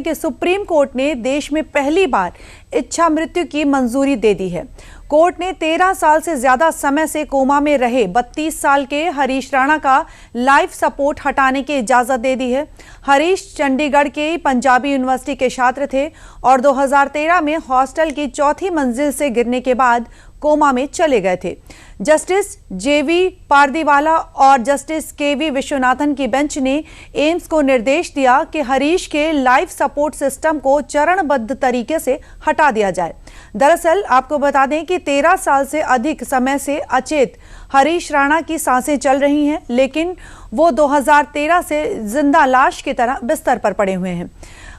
कि supreme court ने देश में पहली बार इच्छा मृत्यु की मंजूरी दे दी है। कोर्ट ने 13 साल से ज्यादा समय से कोमा में रहे 32 साल के हरीश राणा का लाइफ सपोर्ट हटाने की इजाजत दे दी है। हरीश चंडीगढ़ के पंजाबी यूनिवर्सिटी के छात्र थे और 2013 में हॉस्टल की चौथी मंजिल से गिरने के बाद कोमा में चले गए थे। जस्टिस जेवी पारदीवाला और जस्टिस केवी विश्वनाथन की बेंच ने एम्स को निर्देश दिया कि हरीश के लाइफ सपोर्ट सिस्टम को चरणबद्ध तरीके से हटा दिया जाए। दरअसल आपको बता दें कि 13 साल से अधिक समय से अचेत हरीश राणा की सांसें चल रही हैं, लेकिन वो 2013 से जिंदा लाश की तरह बिस्तर पर पड़े हुए हैं।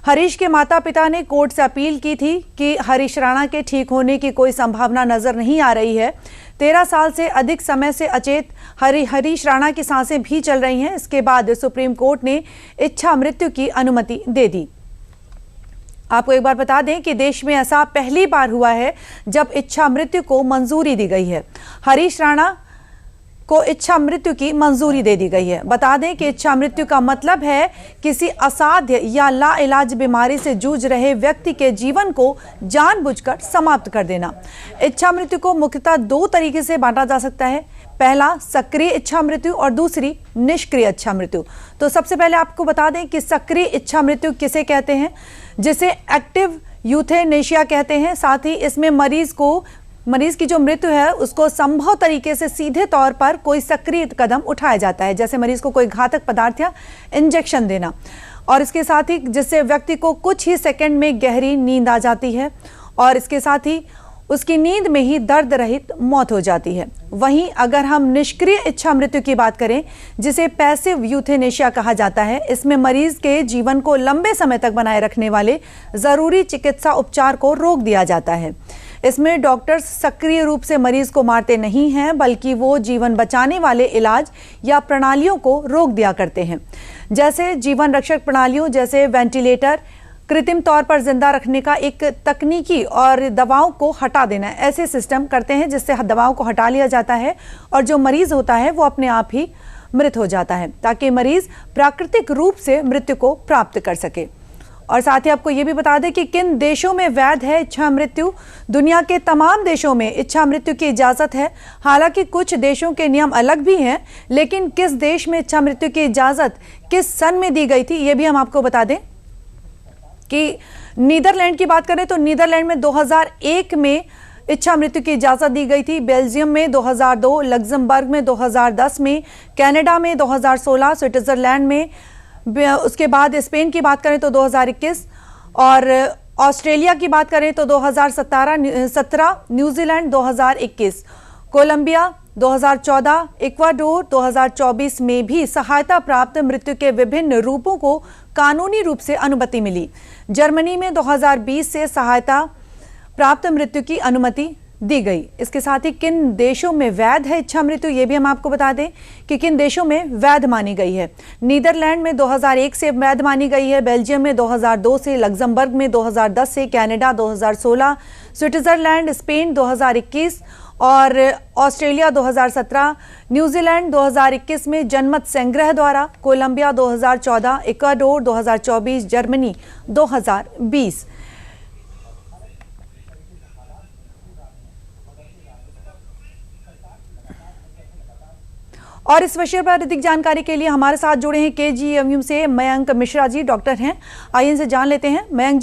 हरीश के माता पिता ने कोर्ट से अपील की थी कि हरीश राणा के ठीक होने की कोई संभावना नजर नहीं आ रही है। 13 साल से अधिक समय से अचेत हरीश राणा की सांसें भी चल रही हैं। इसके बाद सुप्रीम कोर्ट ने इच्छा मृत्यु की अनुमति दे दी। आपको एक बार बता दें कि देश में ऐसा पहली बार हुआ है जब इच्छा मृत्यु को मंजूरी दी गई है। हरीश राणा को इच्छा मृत्यु की मंजूरी दे दी गई है। बता दें कि इच्छा मृत्यु का मतलब है किसी असाध्य या लाइलाज बीमारी से जूझ रहे व्यक्ति के जीवन को जानबूझकर समाप्त कर देना। इच्छा मृत्यु को मुख्यतः 2 तरीके से बांटा जा सकता है। पहला सक्रिय इच्छा मृत्यु और दूसरी निष्क्रिय इच्छा मृत्यु। तो सबसे पहले आपको बता दें कि सक्रिय इच्छा मृत्यु किसे कहते हैं, जिसे एक्टिव यूथेनेशिया कहते हैं। साथ ही इसमें मरीज की जो मृत्यु है उसको संभव तरीके से सीधे तौर पर कोई सक्रिय कदम उठाया जाता है, जैसे मरीज को कोई घातक पदार्थ या इंजेक्शन देना, और इसके साथ ही जिससे व्यक्ति को कुछ ही सेकंड में गहरी नींद आ जाती है और इसके साथ ही उसकी नींद में ही दर्द रहित मौत हो जाती है। वहीं अगर हम निष्क्रिय इच्छा मृत्यु की बात करें, जिसे पैसिव यूथेनेशिया कहा जाता है, इसमें मरीज के जीवन को लंबे समय तक बनाए रखने वाले जरूरी चिकित्सा उपचार को रोक दिया जाता है। इसमें डॉक्टर्स सक्रिय रूप से मरीज को मारते नहीं हैं, बल्कि वो जीवन बचाने वाले इलाज या प्रणालियों को रोक दिया करते हैं, जैसे जीवन रक्षक प्रणालियों जैसे वेंटिलेटर, कृत्रिम तौर पर जिंदा रखने का एक तकनीकी और दवाओं को हटा देना। ऐसे सिस्टम करते हैं जिससे दवाओं को हटा लिया जाता है और जो मरीज होता है वो अपने आप ही मृत हो जाता है, ताकि मरीज प्राकृतिक रूप से मृत्यु को प्राप्त कर सके। और साथ ही आपको ये भी बता दें कि किन देशों में वैध है इच्छा मृत्यु। दुनिया के तमाम देशों में इच्छा मृत्यु की इजाजत है। हालांकि कुछ देशों के नियम अलग भी हैं, लेकिन किस देश में इच्छा मृत्यु की इजाजत किस सन में दी गई थी ये भी हम आपको बता दें कि नीदरलैंड की बात करें तो नीदरलैंड में 2001 में इच्छा मृत्यु की इजाजत दी गई थी। बेल्जियम में 2002, लग्जमबर्ग में 2010 में, कनाडा में 2016, स्विट्जरलैंड में, उसके बाद स्पेन की बात करें तो 2021 और ऑस्ट्रेलिया की बात करें तो 2017, न्यूजीलैंड 2021, कोलंबिया 2014, इक्वाडोर 2024 में भी सहायता प्राप्त मृत्यु के विभिन्न रूपों को कानूनी रूप से अनुमति मिली। जर्मनी में 2020 से सहायता प्राप्त मृत्यु की अनुमति दी गई। इसके साथ ही किन देशों में वैध है इच्छा मृत्यु ये भी हम आपको बता दें कि किन देशों में वैध मानी गई है। नीदरलैंड में 2001 से वैध मानी गई है, बेल्जियम में 2002 से, लग्जमबर्ग में 2010 से, कनाडा 2016, स्विट्जरलैंड स्पेन 2021 और ऑस्ट्रेलिया 2017, न्यूजीलैंड 2021 में जनमत संग्रह द्वारा, कोलंबिया 2014, इक्वाडोर 2024, जर्मनी 2020। और इस विषय पर अधिक जानकारी के लिए हमारे साथ जुड़े हैं KGMU से मयंक मिश्रा जी, डॉक्टर हैं। आइए इनसे जान लेते हैं। मयंक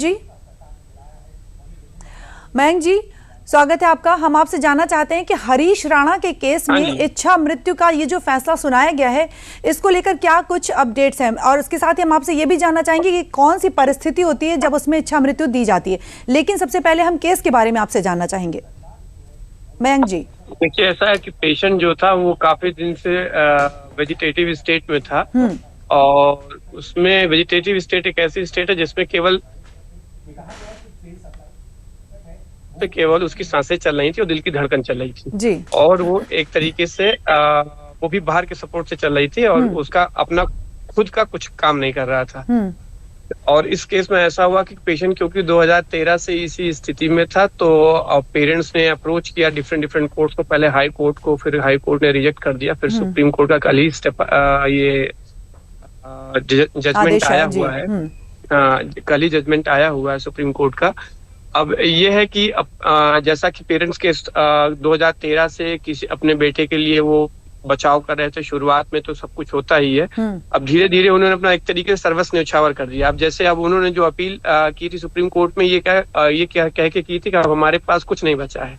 जी स्वागत है आपका। हम आपसे जानना चाहते हैं कि हरीश राणा के केस में इच्छा मृत्यु का ये जो फैसला सुनाया गया है, इसको लेकर क्या कुछ अपडेट्स हैं, और इसके साथ ही हम आपसे ये भी जानना चाहेंगे कि कौन सी परिस्थिति होती है जब उसमें इच्छा मृत्यु दी जाती है। लेकिन सबसे पहले हम केस के बारे में आपसे जानना चाहेंगे मयंक जी। देखिए, ऐसा है कि पेशेंट जो था वो काफी दिन से वेजिटेटिव स्टेट में था और उसमें वेजिटेटिव स्टेट एक ऐसी स्टेट है जिसमें केवल उसकी सांसें चल रही थी और दिल की धड़कन चल रही थी जी। और वो एक तरीके से वो भी बाहर के सपोर्ट से चल रही थी और उसका अपना खुद का कुछ काम नहीं कर रहा था। और इस केस में ऐसा हुआ कि पेशेंट क्योंकि 2013 से इसी स्थिति में था, तो पेरेंट्स ने अप्रोच किया डिफरेंट कोर्ट को, पहले हाई कोर्ट को, फिर हाई कोर्ट ने रिजेक्ट कर दिया, फिर सुप्रीम कोर्ट का कल ही ये जजमेंट आया हुआ है कल ही जजमेंट आया हुआ है सुप्रीम कोर्ट का। अब ये है कि जैसा कि पेरेंट्स के 2013 से किसी अपने बेटे के लिए वो बचाव कर रहे थे, शुरुआत में तो सब कुछ होता ही है। अब धीरे धीरे उन्होंने अपना एक तरीके से सर्वस्व न्यौछावर कर दिया। अब जैसे अब उन्होंने जो अपील की थी सुप्रीम कोर्ट में, ये कह के की थी कि अब हमारे पास कुछ नहीं बचा है,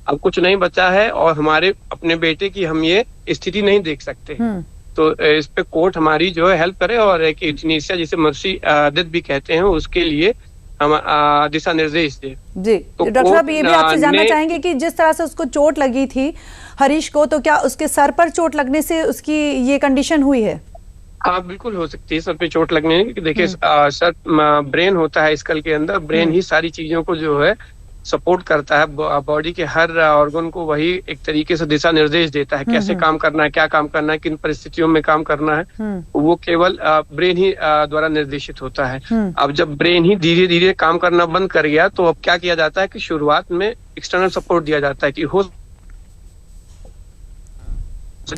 अब कुछ नहीं बचा है और हमारे अपने बेटे की हम ये स्थिति नहीं देख सकते। तो इस पे कोर्ट हमारी जो है हेल्प करे और एक यूथनेसिया जिसे मर्सी डेथ भी कहते हैं उसके लिए हम दिशा निर्देश दे। जी तो डॉक्टर साहब ये भी आपसे जानना चाहेंगे कि जिस तरह से उसको चोट लगी थी हरीश को, तो क्या उसके सर पर चोट लगने से उसकी ये कंडीशन हुई है? हाँ बिल्कुल हो सकती है सर पे चोट लगने की। देखिए सर ब्रेन होता है स्कल के अंदर, ब्रेन ही सारी चीजों को जो है सपोर्ट करता है, बॉडी के हर ऑर्गन को वही एक तरीके से दिशा निर्देश देता है, कैसे काम करना है, क्या काम करना है, किन परिस्थितियों में काम करना है, वो केवल ब्रेन ही द्वारा निर्देशित होता है। अब जब ब्रेन ही धीरे धीरे काम करना बंद कर गया तो अब क्या किया जाता है कि शुरुआत में एक्सटर्नल सपोर्ट दिया जाता है कि हो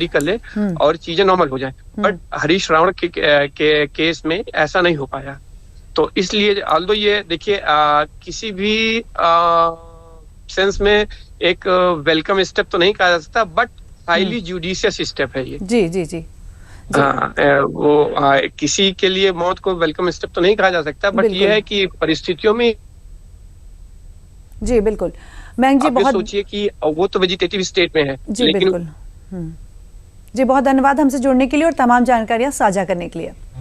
कर ले और चीजें नॉर्मल हो जाए। बट हरीश रावण के केस में ऐसा नहीं हो पाया। तो इसलिए ऑल्दो ये देखिए किसी भी सेंस में एक वेलकम स्टेप तो नहीं कहा जा सकता, बट हाईली जुडिशियस स्टेप है ये। जी जी जी, वो किसी के लिए मौत को वेलकम स्टेप तो नहीं कहा जा सकता, बट ये है कि परिस्थितियों में। जी बिल्कुल मयंक जी, बहुत सोचिए कि वो तो वेजिटेटिव स्टेट में है। जी लेकिन बिल्कुल। जी बहुत धन्यवाद हमसे जुड़ने के लिए और तमाम जानकारियां साझा करने के लिए।